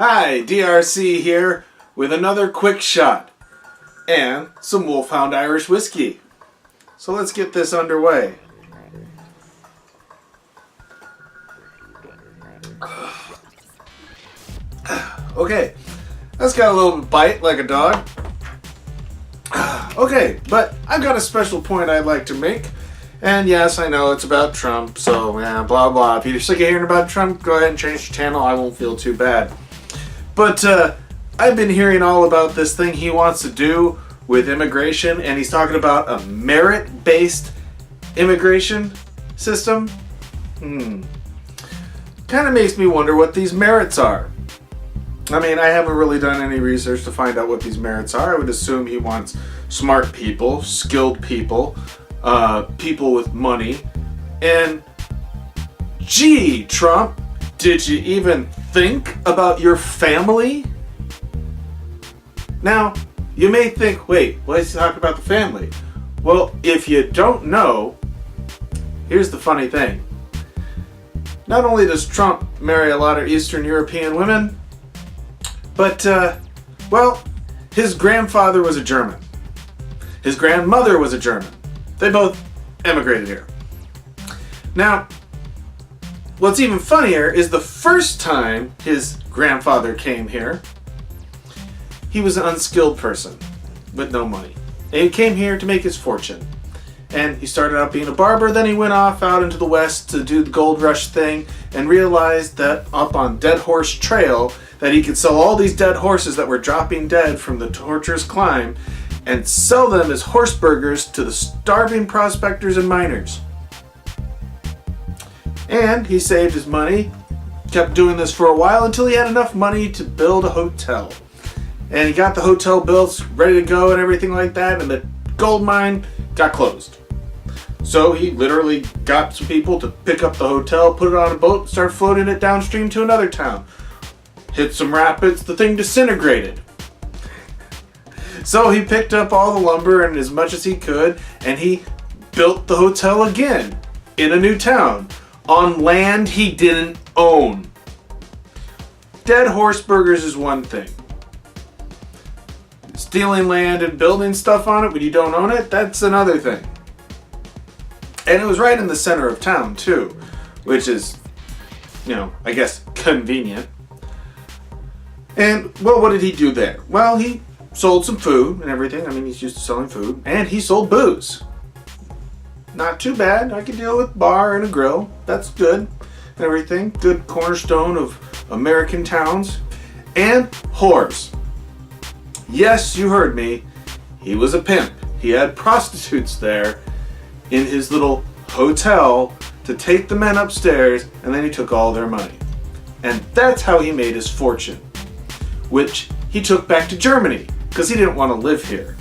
Hi, DRC here with another quick shot and some Wolfhound Irish whiskey. So let's get this underway. Okay, that's got a little bite like a dog. Okay, but I've got a special point I'd like to make. And yes, I know it's about Trump, so yeah, blah blah. If you're sick of hearing about Trump, go ahead and change the channel. I won't feel too bad. But I've been hearing all about this thing he wants to do with immigration, and he's talking about a merit-based immigration system. Kind of makes me wonder what these merits are. I mean, I haven't really done any research to find out what these merits are. I would assume he wants smart people, skilled people, people with money. And gee, Trump, did you even think about your family? Now, you may think, wait, why is he talking about the family? Well, if you don't know, here's the funny thing. Not only does Trump marry a lot of Eastern European women, but, well, his grandfather was a German. His grandmother was a German. They both emigrated here. Now, what's even funnier is the first time his grandfather came here, he was an unskilled person with no money. And he came here to make his fortune. And he started out being a barber, then he went off out into the West to do the gold rush thing and realized that up on Dead Horse Trail that he could sell all these dead horses that were dropping dead from the torturous climb and sell them as horse burgers to the starving prospectors and miners. And he saved his money, kept doing this for a while until he had enough money to build a hotel. And he got the hotel built, ready to go and everything like that, and the gold mine got closed. So he literally got some people to pick up the hotel, put it on a boat, start floating it downstream to another town. Hit some rapids, the thing disintegrated. So he picked up all the lumber and as much as he could, and he built the hotel again in a new town on land he didn't own. Dead horse burgers is one thing. Stealing land and building stuff on it when you don't own it, that's another thing. And it was right in the center of town too, which is, I guess convenient. And, well, what did he do there? Well, he sold some food and everything. I mean, he's used to selling food. And he sold booze. Not too bad. I could deal with bar and a grill. That's good. And everything. Good cornerstone of American towns. And whores. Yes, you heard me. He was a pimp. He had prostitutes there in his little hotel to take the men upstairs, and then he took all their money. And that's how he made his fortune, which he took back to Germany because he didn't want to live here.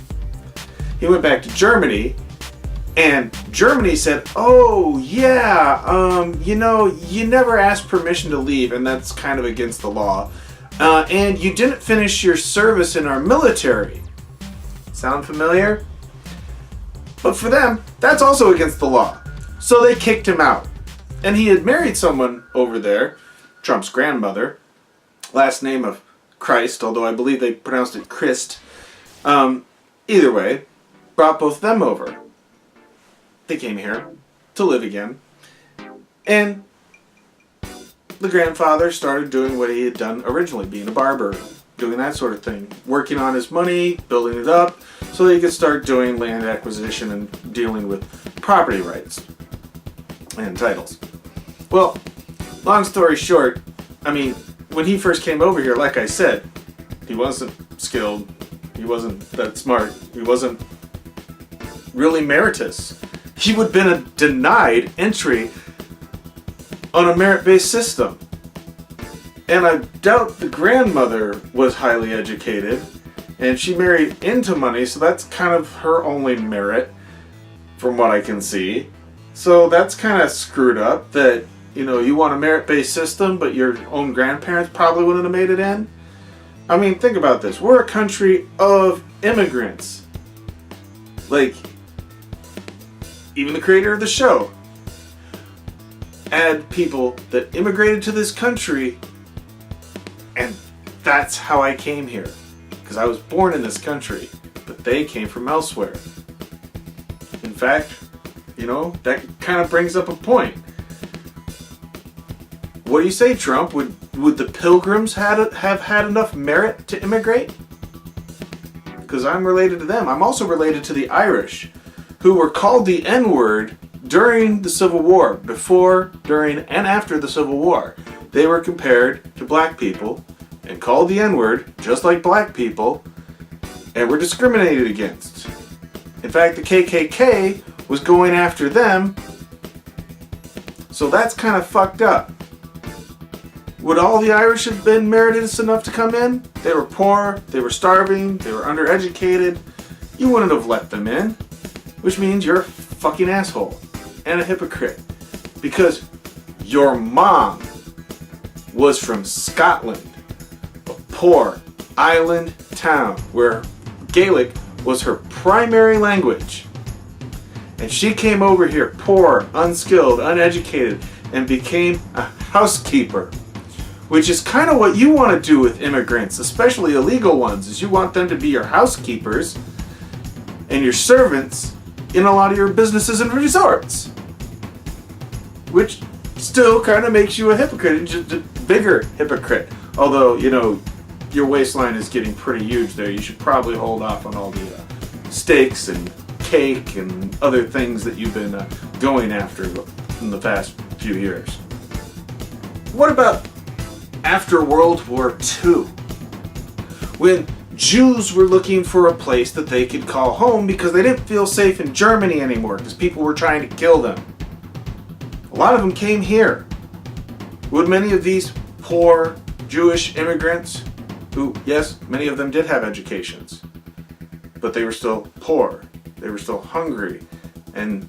He went back to Germany, and Germany said, oh yeah, you never asked permission to leave, and that's kind of against the law. And you didn't finish your service in our military. Sound familiar? But for them, that's also against the law. So they kicked him out. And he had married someone over there, Trump's grandmother, last name of Christ, although I believe they pronounced it Christ. Either way, brought both of them over. They came here to live again. And the grandfather started doing what he had done originally, being a barber, doing that sort of thing, working on his money, building it up, so that he could start doing land acquisition and dealing with property rights and titles. Well, long story short, I mean, when he first came over here, like I said, he wasn't skilled, he wasn't that smart, he wasn't really Meritous. He would have been a denied entry on a merit-based system. And I doubt the grandmother was highly educated, and she married into money, so that's kind of her only merit, from what I can see. So that's kind of screwed up that, you want a merit-based system, but your own grandparents probably wouldn't have made it in. I mean, think about this. We're a country of immigrants. Like, even the creator of the show add people that immigrated to this country and that's how I came here. Because I was born in this country, but they came from elsewhere. In fact, that kind of brings up a point. What do you say, Trump? Would the Pilgrims have had enough merit to immigrate? Because I'm related to them. I'm also related to the Irish, who were called the N-word during the Civil War, before, during, and after the Civil War. They were compared to black people and called the N-word just like black people, and were discriminated against. In fact, the KKK was going after them, so that's kind of fucked up. Would all the Irish have been Meritous enough to come in? They were poor, they were starving, they were undereducated. You wouldn't have let them in, which means you're a fucking asshole and a hypocrite. Because your mom was from Scotland, a poor island town where Gaelic was her primary language. And she came over here poor, unskilled, uneducated, and became a housekeeper. Which is kind of what you want to do with immigrants, especially illegal ones, is you want them to be your housekeepers and your servants in a lot of your businesses and resorts. Which still kind of makes you a hypocrite, just a bigger hypocrite. Although, your waistline is getting pretty huge there. You should probably hold off on all the steaks and cake and other things that you've been going after in the past few years. What about after World War II, when Jews were looking for a place that they could call home because they didn't feel safe in Germany anymore because people were trying to kill them? A lot of them came here. Would many of these poor Jewish immigrants, who, yes, many of them did have educations, but they were still poor, they were still hungry, and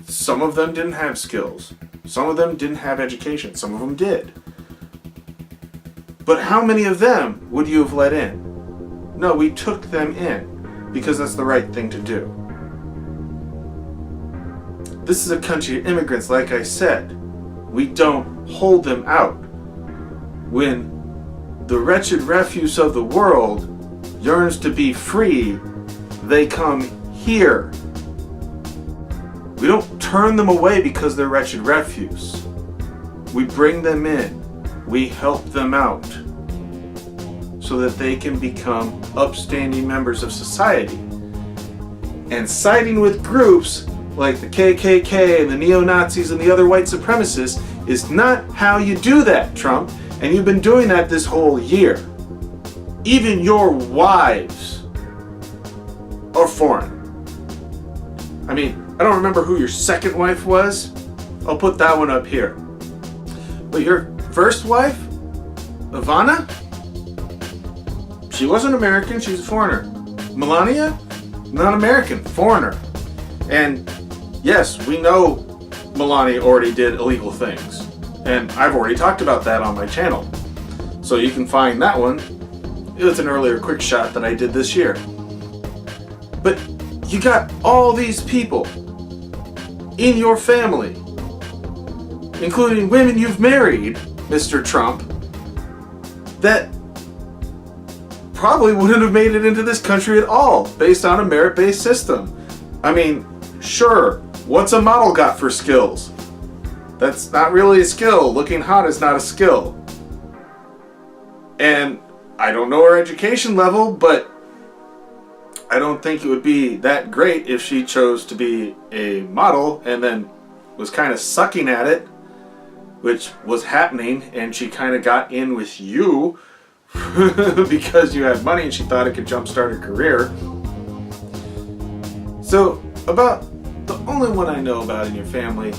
some of them didn't have skills, some of them didn't have education, some of them did. But how many of them would you have let in? No, we took them in because that's the right thing to do. This is a country of immigrants, like I said. We don't hold them out. When the wretched refuse of the world yearns to be free, they come here. We don't turn them away because they're wretched refuse. We bring them in. We help them out so that they can become upstanding members of society. And siding with groups like the KKK and the neo-Nazis and the other white supremacists is not how you do that, Trump. And you've been doing that this whole year. Even your wives are foreign. I mean, I don't remember who your second wife was. I'll put that one up here. But your first wife, Ivana, she wasn't American, she was a foreigner. Melania, not American, foreigner. And yes, we know Melania already did illegal things. And I've already talked about that on my channel. So you can find that one. It was an earlier Quickshot that I did this year. But you got all these people in your family, including women you've married, Mr. Trump, that probably wouldn't have made it into this country at all based on a merit-based system. I mean, sure, what's a model got for skills? That's not really a skill. Looking hot is not a skill. And I don't know her education level, but I don't think it would be that great if she chose to be a model and then was kind of sucking at it, which was happening, and she kind of got in with you because you had money and she thought it could jumpstart her career. So, about the only one I know about in your family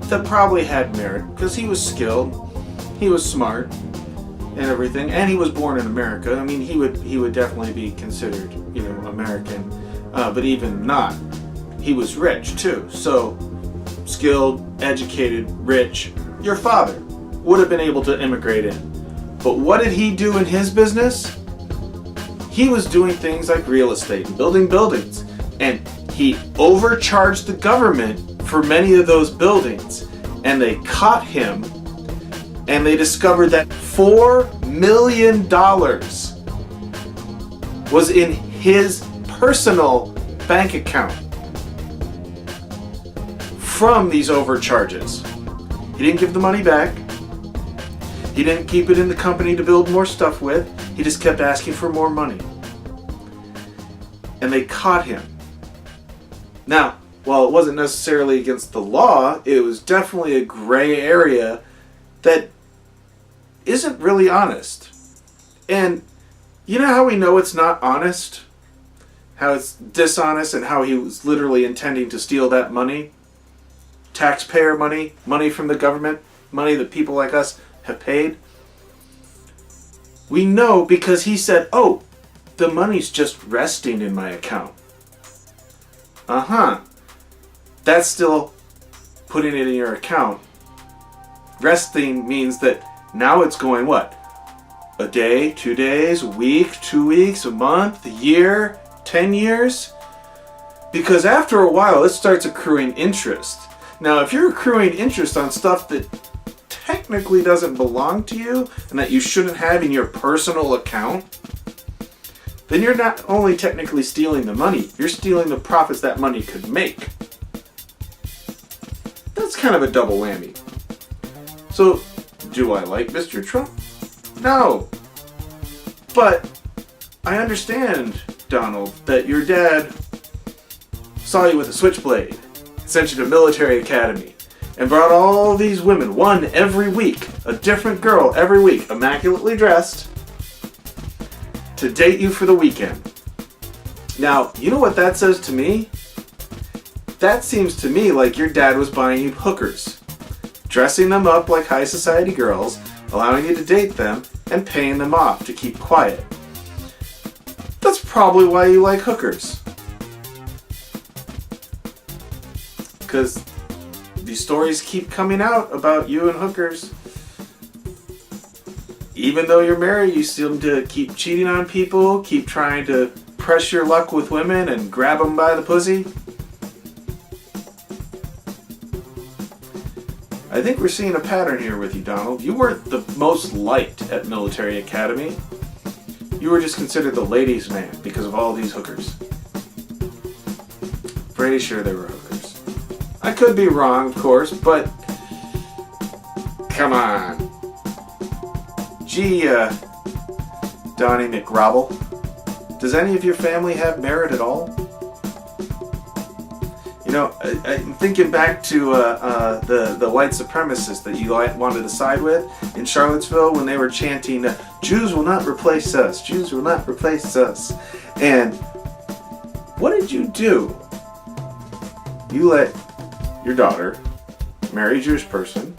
that probably had merit, because he was skilled, he was smart, and everything, and he was born in America. I mean, he would definitely be considered, American, but even not, he was rich too. So, skilled, educated, rich. Your father would have been able to immigrate in. But what did he do in his business? He was doing things like real estate and building buildings. And he overcharged the government for many of those buildings. And they caught him. And they discovered that $4 million was in his personal bank account from these overcharges. He didn't give the money back. He didn't keep it in the company to build more stuff with. He just kept asking for more money. And they caught him. Now, while it wasn't necessarily against the law, it was definitely a gray area that isn't really honest. And you know how we know it's not honest? How it's dishonest, and how he was literally intending to steal that money? Taxpayer money, money from the government, money that people like us have paid. We know because he said, oh, the money's just resting in my account. That's still putting it in your account. Resting means that now it's going what? A day, 2 days, a week, 2 weeks, a month, a year, 10 years? Because after a while, it starts accruing interest. Now, if you're accruing interest on stuff that technically doesn't belong to you and that you shouldn't have in your personal account, then you're not only technically stealing the money, you're stealing the profits that money could make. That's kind of a double whammy. So, do I like Mr. Trump? No. But I understand, Donald, that your dad saw you with a switchblade, sent you to military academy, and brought all these women, one every week, a different girl every week, immaculately dressed, to date you for the weekend. Now, you know what that says to me? That seems to me like your dad was buying you hookers, dressing them up like high society girls, allowing you to date them, and paying them off to keep quiet. That's probably why you like hookers. Because these stories keep coming out about you and hookers. Even though you're married, you seem to keep cheating on people, keep trying to press your luck with women and grab them by the pussy. I think we're seeing a pattern here with you, Donald. You weren't the most liked at military academy. You were just considered the ladies' man because of all these hookers. Pretty sure they were hookers. I could be wrong, of course, but come on. Gee, Donnie McRobble, does any of your family have merit at all? You know, I'm thinking back to the white supremacists that you wanted to side with in Charlottesville when they were chanting, Jews will not replace us, Jews will not replace us. And what did you do? You let your daughter marry a Jewish person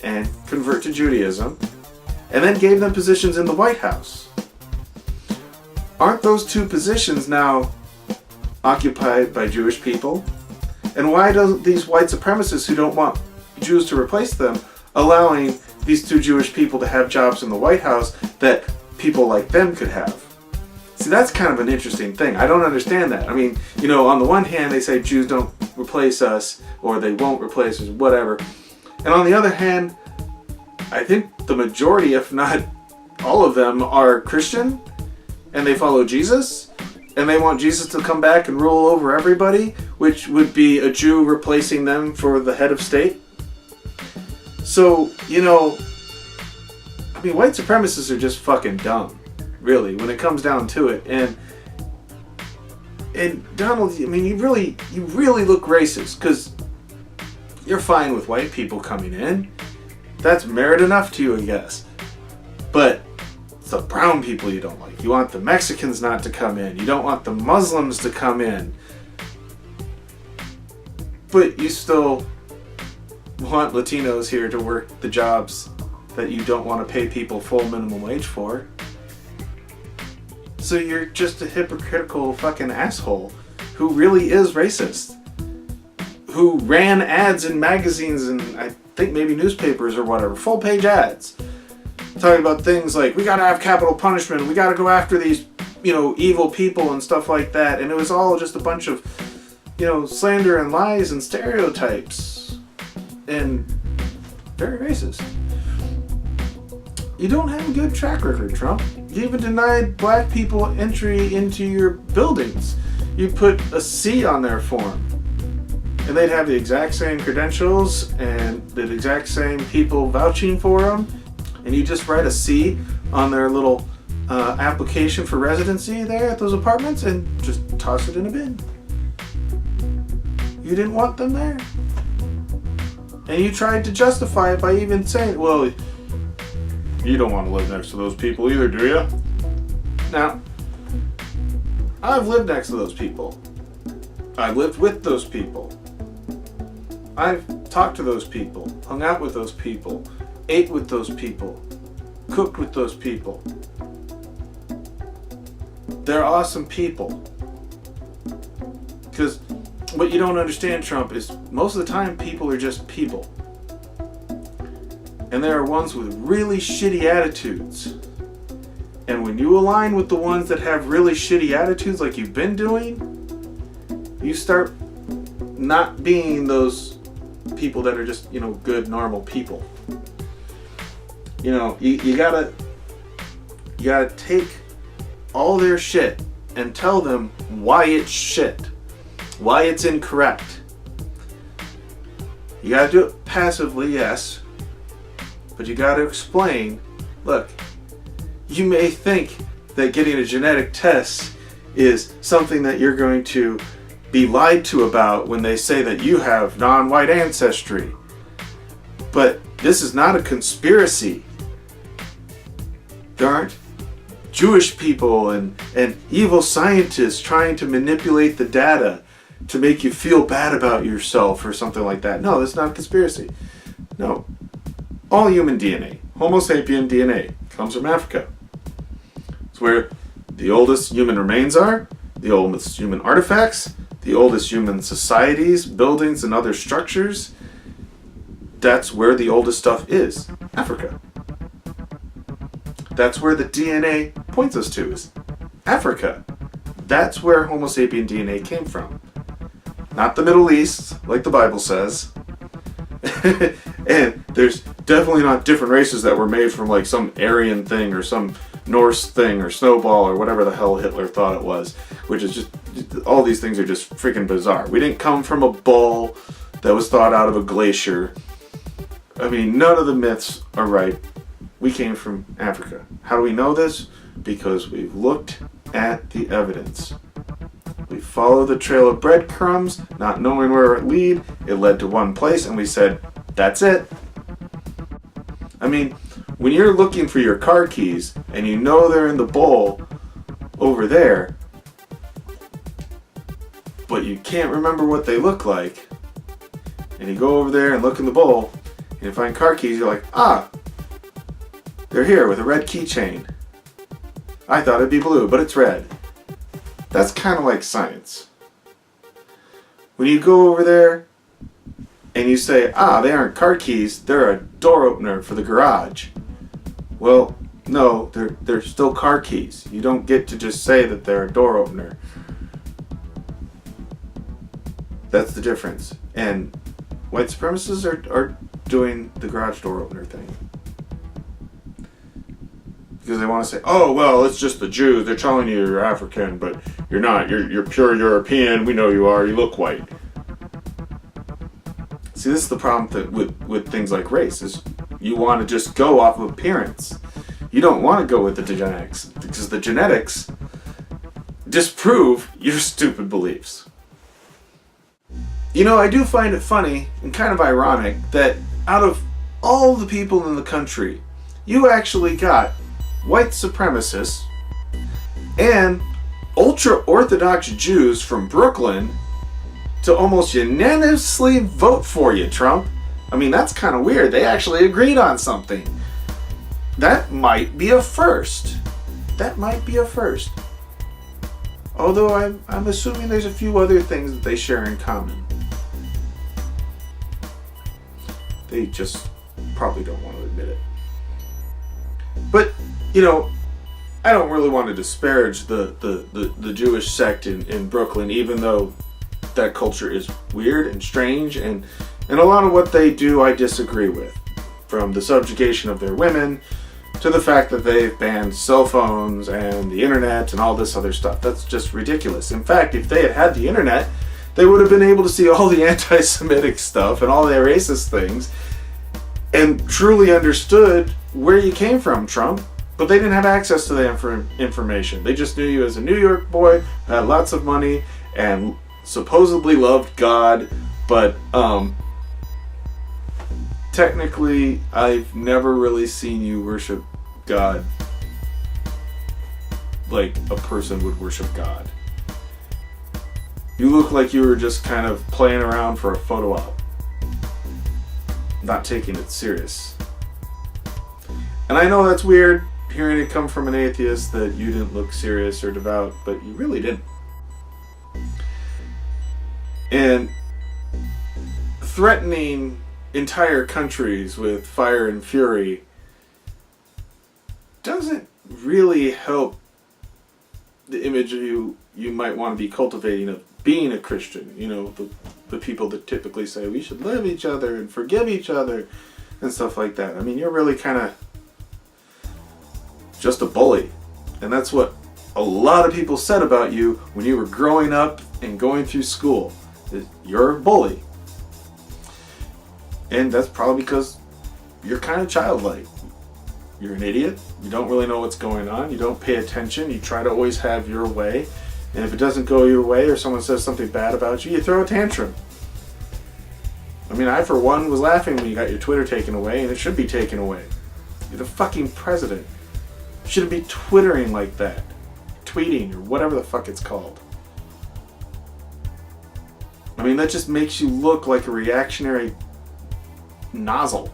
and convert to Judaism, and then gave them positions in the White House. Aren't those two positions now occupied by Jewish people? And why don't these white supremacists who don't want Jews to replace them allowing these two Jewish people to have jobs in the White House that people like them could have? See, that's kind of an interesting thing. I don't understand that. I mean, you know, on the one hand, they say Jews don't replace us, or they won't replace us, whatever. And on the other hand, I think the majority, if not all of them, are Christian, and they follow Jesus, and they want Jesus to come back and rule over everybody, which would be a Jew replacing them for the head of state. So, you know, I mean, white supremacists are just fucking dumb. Really, when it comes down to it. And Donald, I mean, you really look racist, because you're fine with white people coming in. That's merit enough to you, I guess. But it's the brown people you don't like. You want the Mexicans not to come in. You don't want the Muslims to come in. But you still want Latinos here to work the jobs that you don't want to pay people full minimum wage for. So you're just a hypocritical fucking asshole who really is racist. Who ran ads in magazines and I think maybe newspapers or whatever, full page ads, talking about things like, we gotta have capital punishment, we gotta go after these, you know, evil people and stuff like that. And it was all just a bunch of, you know, slander and lies and stereotypes. And very racist. you don't have a good track record, Trump. You even denied black people entry into your buildings. You put a C on their form. And they'd have the exact same credentials and the exact same people vouching for them. And you just write a C on their little application for residency there at those apartments and just toss it in a bin. You didn't want them there. And you tried to justify it by even saying, well, you don't want to live next to those people either, do you? Now, I've lived next to those people. I've lived with those people. I've talked to those people, hung out with those people, ate with those people, cooked with those people. They're awesome people. Because what you don't understand, Trump, is most of the time people are just people. And there are ones with really shitty attitudes. And when you align with the ones that have really shitty attitudes like you've been doing, you start not being those people that are just, good, normal people. You gotta take all their shit and tell them why it's shit, why it's incorrect. You gotta do it passively, yes, but you gotta explain, look, you may think that getting a genetic test is something that you're going to be lied to about when they say that you have non-white ancestry. But this is not a conspiracy. There aren't Jewish people and evil scientists trying to manipulate the data to make you feel bad about yourself or something like that. No, that's not a conspiracy. No. All human DNA, Homo sapien DNA, comes from Africa. It's where the oldest human remains are, the oldest human artifacts, the oldest human societies, buildings, and other structures. That's where the oldest stuff is. Africa. That's where the DNA points us to, is Africa. That's where Homo sapien DNA came from. Not the Middle East, like the Bible says. And there's definitely not different races that were made from like some Aryan thing or some Norse thing or Snowball or whatever the hell Hitler thought it was, which is just, all these things are just freaking bizarre. We didn't come from a bull that was thawed out of a glacier. I mean, none of the myths are right. We came from Africa. How do we know this? Because we've looked at the evidence. We followed the trail of breadcrumbs, not knowing where it led. It led to one place, and we said, that's it. I mean, when you're looking for your car keys, and you know they're in the bowl over there, but you can't remember what they look like, and you go over there and look in the bowl, and you find car keys, you're like, they're here with a red keychain. I thought it'd be blue, but it's red. That's kind of like science. When you go over there and you say, they aren't car keys, they're a door opener for the garage. Well, no, they're still car keys. You don't get to just say that they're a door opener. That's the difference. And white supremacists are doing the garage door opener thing. Because they want to say, well, it's just the Jews. They're telling you you're African, but you're not. You're pure European. We know you are. You look white. See, this is the problem with things like race, is you want to just go off of appearance. You don't want to go with the genetics, because the genetics disprove your stupid beliefs. I do find it funny and kind of ironic that out of all the people in the country, you actually got white supremacists and ultra-Orthodox Jews from Brooklyn to almost unanimously vote for you, Trump. I mean, that's kind of weird. They actually agreed on something. That might be a first. Although I'm assuming there's a few other things that they share in common. They just probably don't want to admit it. But, I don't really want to disparage the Jewish sect in Brooklyn, even though that culture is weird and strange, and a lot of what they do I disagree with. From the subjugation of their women, to the fact that they've banned cell phones and the internet and all this other stuff. That's just ridiculous. In fact, if they had had the internet, they would have been able to see all the anti-Semitic stuff and all the racist things and truly understood where you came from, Trump. But they didn't have access to the information. They just knew you as a New York boy, had lots of money, and supposedly loved God. But technically, I've never really seen you worship God like a person would worship God. You look like you were just kind of playing around for a photo op, not taking it serious. And I know that's weird, hearing it come from an atheist, that you didn't look serious or devout, but you really didn't. And threatening entire countries with fire and fury doesn't really help the image you might want to be cultivating of being a Christian. You know, the people that typically say we should love each other and forgive each other and stuff like that. I mean, you're really kind of just a bully. And that's what a lot of people said about you when you were growing up and going through school. Is you're a bully. And that's probably because you're kind of childlike. You're an idiot. You don't really know what's going on. You don't pay attention. You try to always have your way. And if it doesn't go your way or someone says something bad about you, you throw a tantrum. I mean, I, for one, was laughing when you got your Twitter taken away, and it should be taken away. You're the fucking president. You shouldn't be twittering like that. Tweeting, or whatever the fuck it's called. I mean, that just makes you look like a reactionary nozzle.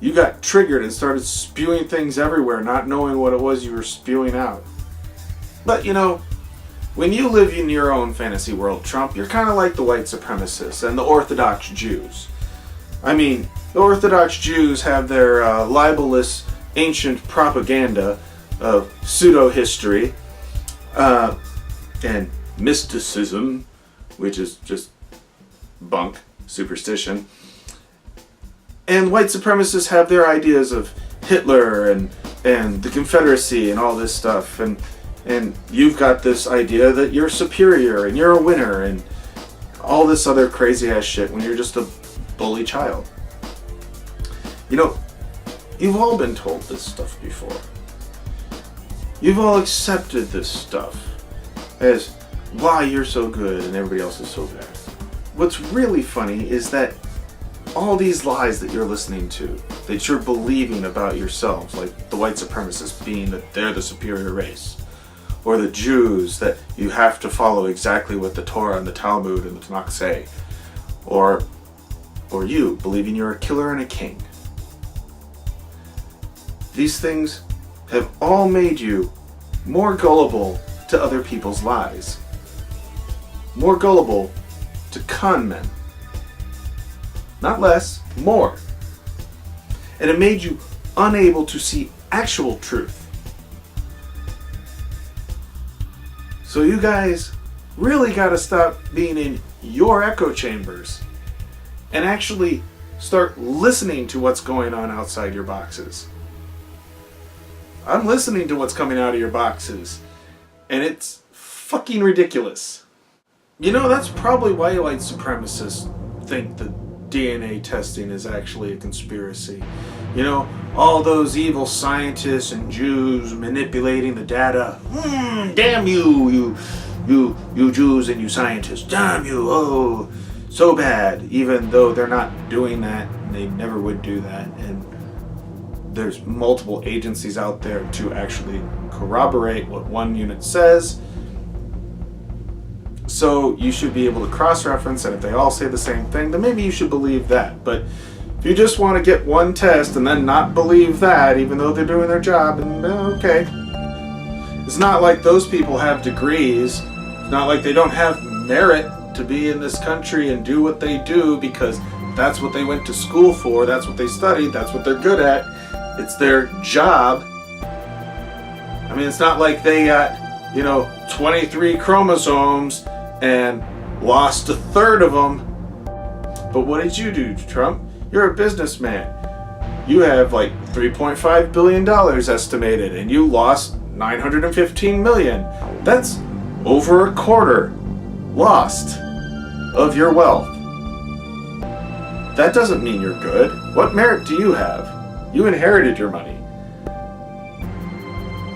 You got triggered and started spewing things everywhere, not knowing what it was you were spewing out. But, you know, when you live in your own fantasy world, Trump, you're kind of like the white supremacists and the Orthodox Jews. I mean, the Orthodox Jews have their libelous ancient propaganda of pseudo-history and mysticism, which is just bunk, superstition. And white supremacists have their ideas of Hitler and the Confederacy and all this stuff. And you've got this idea that you're superior and you're a winner and all this other crazy ass shit when you're just a bully child. You know, you've all been told this stuff before. You've all accepted this stuff as why you're so good and everybody else is so bad. What's really funny is that all these lies that you're listening to, that you're believing about yourselves, like the white supremacists being that they're the superior race, or the Jews that you have to follow exactly what the Torah and the Talmud and the Tanakh say, or you believing you're a killer and a king. These things have all made you more gullible to other people's lies, more gullible to con men. Not less, more. And it made you unable to see actual truth. So you guys really got to stop being in your echo chambers and actually start listening to what's going on outside your boxes. I'm listening to what's coming out of your boxes, and it's fucking ridiculous. You know, that's probably why white supremacists think that DNA testing is actually a conspiracy. You know, all those evil scientists and Jews manipulating the data. Damn you Jews and you scientists. Damn you, oh, so bad. Even though they're not doing that, and they never would do that. And there's multiple agencies out there to actually corroborate what one unit says. So you should be able to cross-reference, and if they all say the same thing, then maybe you should believe that. But if you just want to get one test and then not believe that, even though they're doing their job, and okay. It's not like those people have degrees. It's not like they don't have merit to be in this country and do what they do because that's what they went to school for, that's what they studied, that's what they're good at. It's their job. I mean, it's not like they got, 23 chromosomes and lost a third of them. But what did you do, Trump? You're a businessman. you have like $3.5 billion estimated, and you lost 915 million. That's over a quarter lost of your wealth. That doesn't mean you're good. What merit do you have? You inherited your money.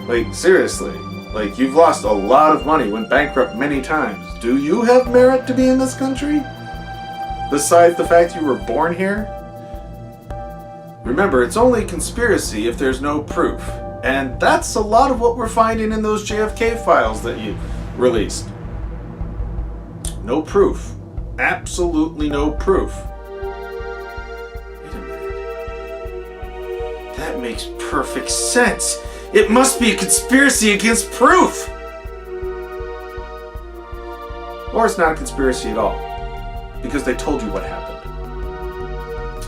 Like, seriously. Like, you've lost a lot of money, went bankrupt many times. Do you have merit to be in this country? Besides the fact you were born here? Remember, it's only conspiracy if there's no proof. And that's a lot of what we're finding in those JFK files that you released. No proof. Absolutely no proof. Wait a minute. That makes perfect sense. It must be a conspiracy against proof! Or it's not a conspiracy at all, because they told you what happened.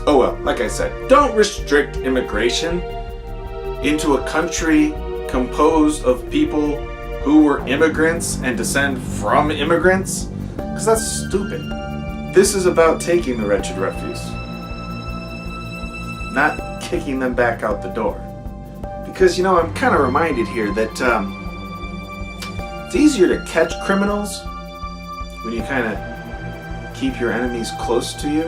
Oh well, like I said, don't restrict immigration into a country composed of people who were immigrants and descend from immigrants, because that's stupid. This is about taking the wretched refuse, not kicking them back out the door. Because, you know, I'm kind of reminded here that it's easier to catch criminals when you kind of keep your enemies close to you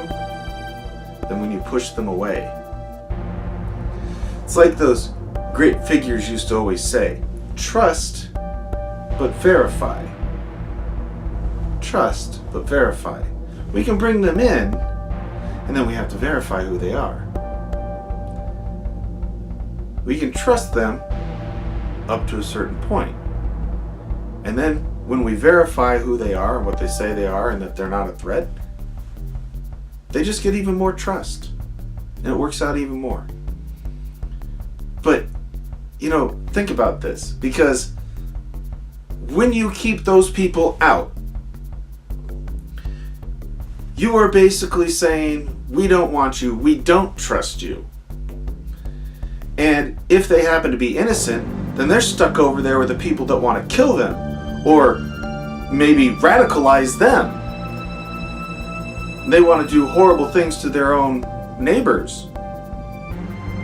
than when you push them away. It's like those great figures used to always say, trust, but verify. Trust, but verify. We can bring them in, and then we have to verify who they are. We can trust them up to a certain point. And then when we verify who they are and what they say they are and that they're not a threat, they just get even more trust. And it works out even more. But, you know, think about this. Because when you keep those people out, you are basically saying, we don't want you, we don't trust you. And if they happen to be innocent, then they're stuck over there with the people that want to kill them, or maybe radicalize them. They want to do horrible things to their own neighbors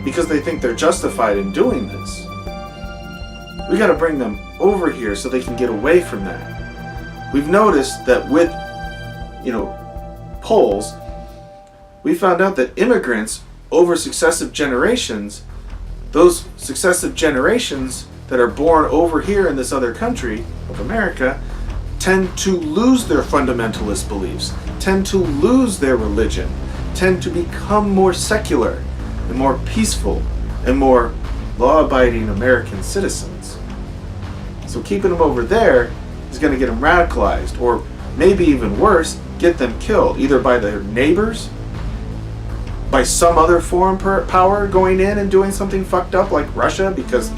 because they think they're justified in doing this. We got to bring them over here so they can get away from that. We've noticed that with, polls, we found out that immigrants over successive generations, those successive generations that are born over here in this other country of America, tend to lose their fundamentalist beliefs, tend to lose their religion, tend to become more secular and more peaceful and more law-abiding American citizens. So keeping them over there is going to get them radicalized, or maybe even worse, get them killed, either by their neighbors, by some other foreign power going in and doing something fucked up like Russia, because,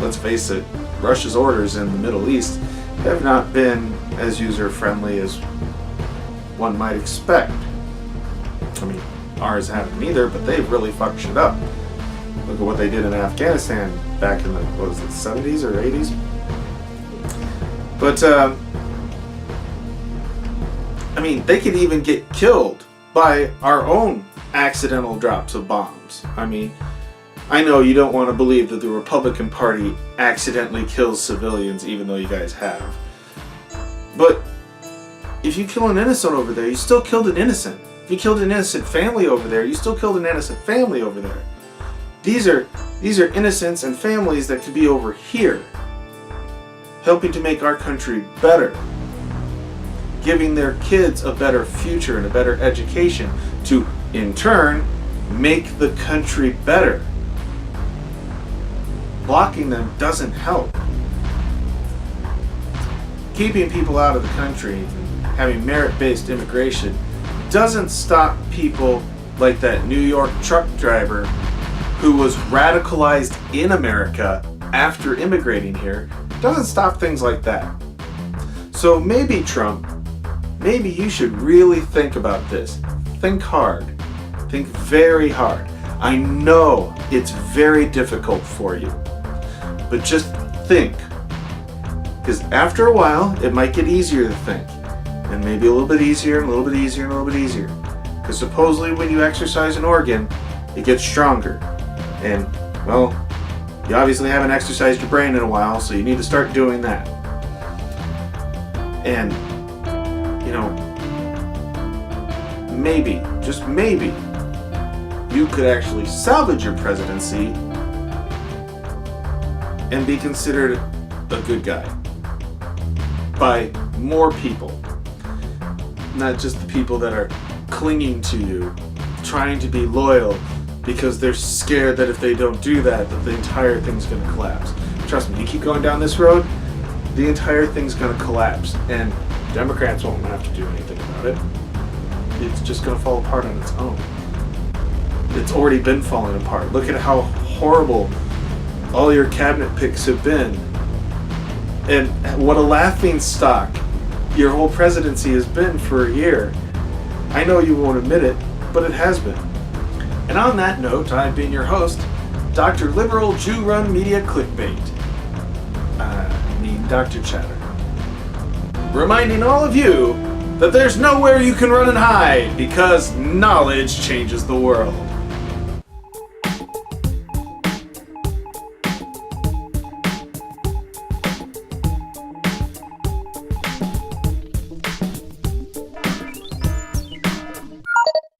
let's face it, Russia's orders in the Middle East have not been as user-friendly as one might expect. Ours haven't either, but they've really fucked shit up. Look at what they did in Afghanistan back in the, 70s or 80s? But, they could even get killed by our own accidental drops of bombs. I know you don't want to believe that the Republican Party accidentally kills civilians, even though you guys have. But if you kill an innocent over there, you still killed an innocent. If you killed an innocent family over there, you still killed an innocent family over there. These are innocents and families that could be over here, helping to make our country better, giving their kids a better future and a better education to, in turn, make the country better. Blocking them doesn't help. Keeping people out of the country, having merit-based immigration, doesn't stop people like that New York truck driver who was radicalized in America after immigrating here. Doesn't stop things like that. So maybe Trump, maybe you should really think about this. Think hard. Think very hard. I know it's very difficult for you, but just think. Because after a while, it might get easier to think. And maybe a little bit easier, and a little bit easier, and a little bit easier. Because supposedly when you exercise an organ, it gets stronger. And, well, you obviously haven't exercised your brain in a while, so you need to start doing that. And, you know, maybe, just maybe, you could actually salvage your presidency and be considered a good guy by more people. Not just the people that are clinging to you, trying to be loyal because they're scared that if they don't do that, that the entire thing's going to collapse. Trust me, you keep going down this road, the entire thing's going to collapse, and Democrats won't have to do anything about it. It's just going to fall apart on its own. It's already been falling apart. Look at how horrible all your cabinet picks have been, and what a laughing stock your whole presidency has been for a year. I know you won't admit it, but it has been. And on that note, I've been your host, Dr. Liberal Jew-Run Media Clickbait. Dr. Chatter. Reminding all of you that there's nowhere you can run and hide because knowledge changes the world.